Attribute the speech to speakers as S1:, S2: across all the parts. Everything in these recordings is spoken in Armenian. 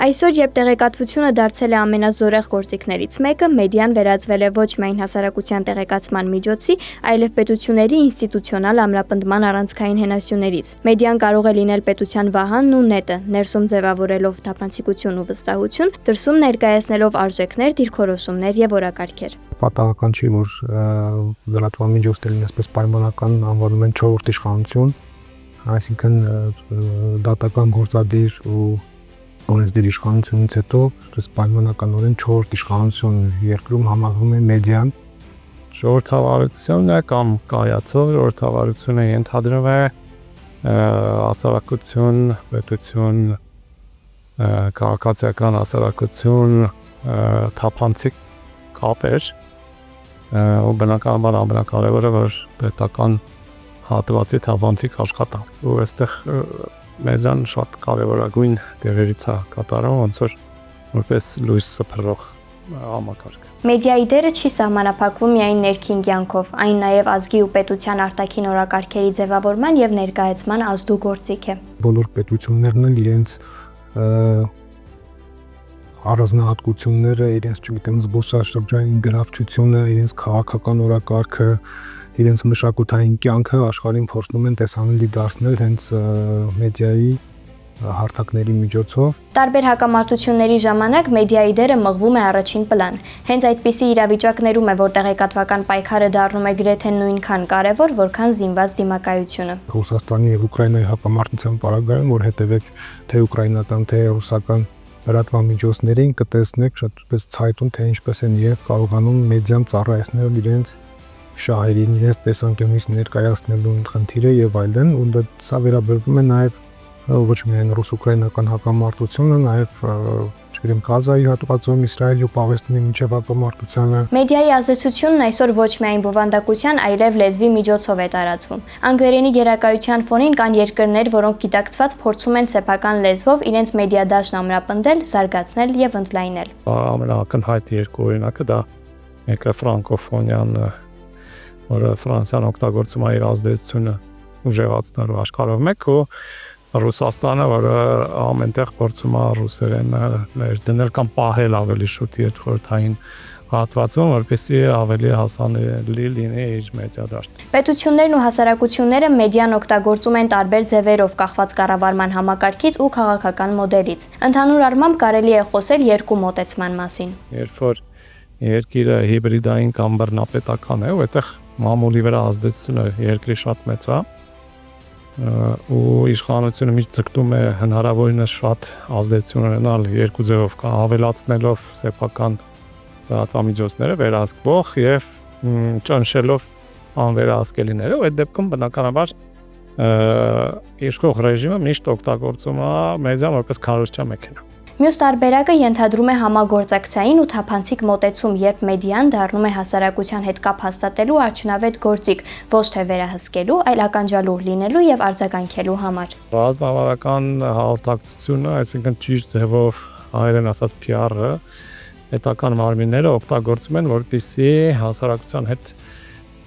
S1: Այսօր, երբ տեղեկատվությունը դարձել է ամենազորեղ գործիքներից մեկը, մեդիան վերածվել է ոչ միայն հասարակության տեղեկացման միջոցի, այլև պետությունների ինստիտուցիոնալ ամրապնդման առանցքային հենասյուներից։ Մեդիան կարող է լինել պետության վահանն ու նետը, ներսում ձևավորելով թափանցիկություն ու վստահություն, դրսում ներկայացնելով արժեքներ, դիրքորոշումներ եւ օրակարգեր։
S2: Պատահական չի, որ լրատվամիջոցներն այսպես պայմանական անվանում են 4-րդ իշխանություն, այսինքն դատական գործադիր ու օրենսդիր իշխանությունից հետո պայմանականորեն 4-րդ իշխանություն երկրում համարվում է մեդիան։
S3: Ժողովրդավարությունն է կամ կայացող ժողովրդավարությունը ենթադրում է հասարակություն, պետություն, քաղաքացիական հասարակություն, թափանցիկ կապեր, ու բնականաբար ամենակարևորը որ պետական հատվածի թափանցիկ աշխատանք։ Ու այստեղ մեդիան շատ կարևորագույն դերերից է կատարում, ոնց որ որպես լույս սփռող համակարգ։
S1: Մեդիայի դերը չի սահմանափակվում միայն ներքին կյանքով, այն նաև ազգի ու պետության արտաքին օրակարգերի ձևավորման եւ ներկայացման ազդու գործիք է։
S2: Բոլոր պետություններն էլ իրենց առանձնահատկությունները, իրենց, չգիտեմ, զբոսաշրջային գրավչությունը, իրենց քաղաքական օրակարգը, իրենց մշակութային կյանքը աշխարհին փորձում են տեսանելի դարձնել հենց մեդիայի հարթակների միջոցով։
S1: Տարբեր հակամարտությունների ժամանակ մեդիայի դերը մղվում է առաջին պլան։ Հենց այդպիսի իրավիճակներում է, որ տեղեկատվական պայքարը դառնում է գրեթե նույնքան կարևոր, որքան զինված դիմակայությունը։
S2: Ռուսաստանի եւ Ուկրաինայի հակամարտության պարագայում, որ հետևեք թե ուկրաինական, թե ռուսական լրատվամիջոցներին, կտեսնեք շատպես ցայտուն, թե ինչպես են իրենք կարողանում մեդիան ծառայեցնել իրենց շահերին, իրենց տեսանկյունից ներկայացնելու խնդիրը եւ այլն, ու սա վերաբերվում է նաեւ ոչ միայն ռուս-ուկրաինական հակամարտությունը, նաեւ չգիտեմ Գազայի հատվածում Իսրայելի ու Պաղեստինի միջև հակամարտությանը։
S1: Մեդիայի ազդեցությունն այսօր ոչ միայն բովանդակության, այլև լեզվի միջոցով է տարածվում։ Անգլերենի գերակայության ֆոնին կան երկրներ, որոնք գիտակցված փորձում են սեփական լեզվով իրենց մեդիա դաշտն ամրապնդել, զարգացնել եւ ընդլայնել։
S3: Ամենաակնհայտ երկու օրինակը դա մեկը ֆրանկոֆոնիան, որը Ֆրանսիան օգտագործում է իր ազդեցությունը ուժեղացնելու աշխարհով մեկ, ու Ռուսաստանը, որը ամենտեղ փորձում է ռուսերենը ներդնել կամ պահել ավելի շուտ երկրորդային հատվածում, որպեսզի ավելի հասանելի լինի իր մեդիա դաշտը։
S1: Պետություններն ու հասարակությունները մեդիան օգտագործում են տարբեր ձևերով, կախված կառավարման համակարգից ու քաղաքական մոդելից։ Ընդհանուր առմամբ կարելի է խոսել երկու մոտեցման մասին։
S3: Երբ որ երկիրը հիբրիդային կամ բռնապետական է, ու այդտեղ մամուլի վրա ազդեցությունը երկրի շատ մեծ է, ու իշխանությունը միշտ ձգտում է հնարավորինս շատ ազդեցություն ունենալ երկու ձևով, կամ ավելացնելով սեփական լրատվամիջոցները վերահսկվող եւ ճնշելով անվերահսկելիները, ու այդ դեպքում բնականաբար իշխող ռեժիմը միշտ օգտագործում է մեդիան որպես քարոզչա մեքենա։
S1: Մյուս տարբերակը ենթադրում է համագործակցային ու թափանցիկ մոտեցում, երբ մեդիան դառնում է հասարակության հետ կապ հաստատելու արդյունավետ գործիք, ոչ թե վերահսկելու, այլ ականջալու լինելու եւ արձագանքելու համար։
S3: Ռազմավարական հաղորդակցությունը, այսինքն ճիշտ ձևով հայերեն ասած PR-ը, պետական մարմինները օգտագործում են, որպեսզի հասարակության հետ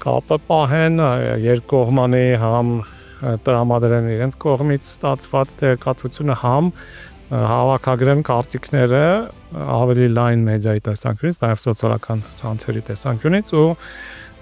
S3: կապը պահեն, երկկողմանի համ տրամադրեն իրենց կողմից ստացված տեղեկատվությունը, համ հավաքագրեն կարծիքները ավելի լայն մեդիայի տեսանկյունից, նաև սոցիալական ցանցերի տեսանկյունից, ու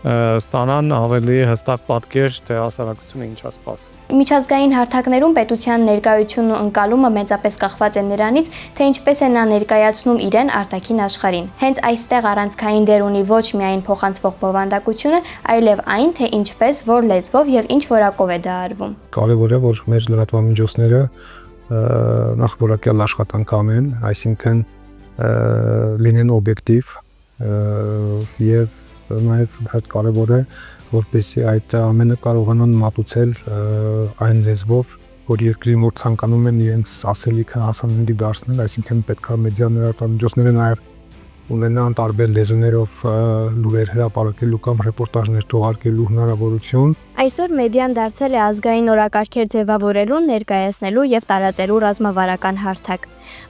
S3: ստանան ավելի հստակ պատկեր, թե հասարակությունը ինչ է սպասում։
S1: Միջազգային հարթակներում պետության ներկայությունն ու ընկալումը մեծապես կախված է նրանից, թե ինչպես է նա ներկայացնում իրեն արտաքին աշխարհին։ Հենց այստեղ առանցքային դեր ունի ոչ միայն փոխանցվող բովանդակությունը, այլև այն, թե ինչպես, որ լեզվով եւ ինչ որակով է դա արվում։
S2: Կարևոր է, որ մեր լրատվամիջոցները նախ որակյալ աշխատանք անեն, այսինքն լինեն օբյեկտիվ եւ նաեւ շատ կարեւոր է, որպեսզի այդ ամենը կարողանան մատուցել այն լեզվով, որ երկրի մոտ ցանկանում են իրենց ասելիքը հասանելի դարձնել, այսինքն պետք է մեդիա լրատվամիջոցները նաեւ ունենան տարբեր լեզուներով լուրեր հրապարակելու կամ ռեպորտաժներ թողարկելու հնարավորություն։
S1: Այսօր մեդիան դարձել է ազգային օրակարգեր ձևավորելու, ներկայացնելու եւ տարածելու ռազմավարական հարթակ։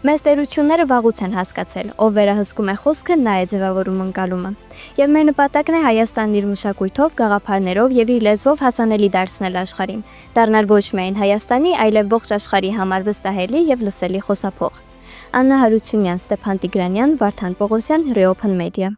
S1: Մեծ տերությունները վաղուց են հասկացել, ով վերահսկում է խոսքը, նա է ձևավորում ընկալումը։ Եվ մեր նպատակն է Հայաստանն իր մշակույթով, գաղափարներով եւ իր լեզվով հասանելի դարձնել աշխարհին, դառնալ ոչ միայն Հայաստանի, այլև ողջ աշխարհի համար վստահելի եւ լսելի խոսափող։ Աննա Հարությունյան, Ստեփան Տիգրանյան, Վարդան Պողոսյան, Reopen Media։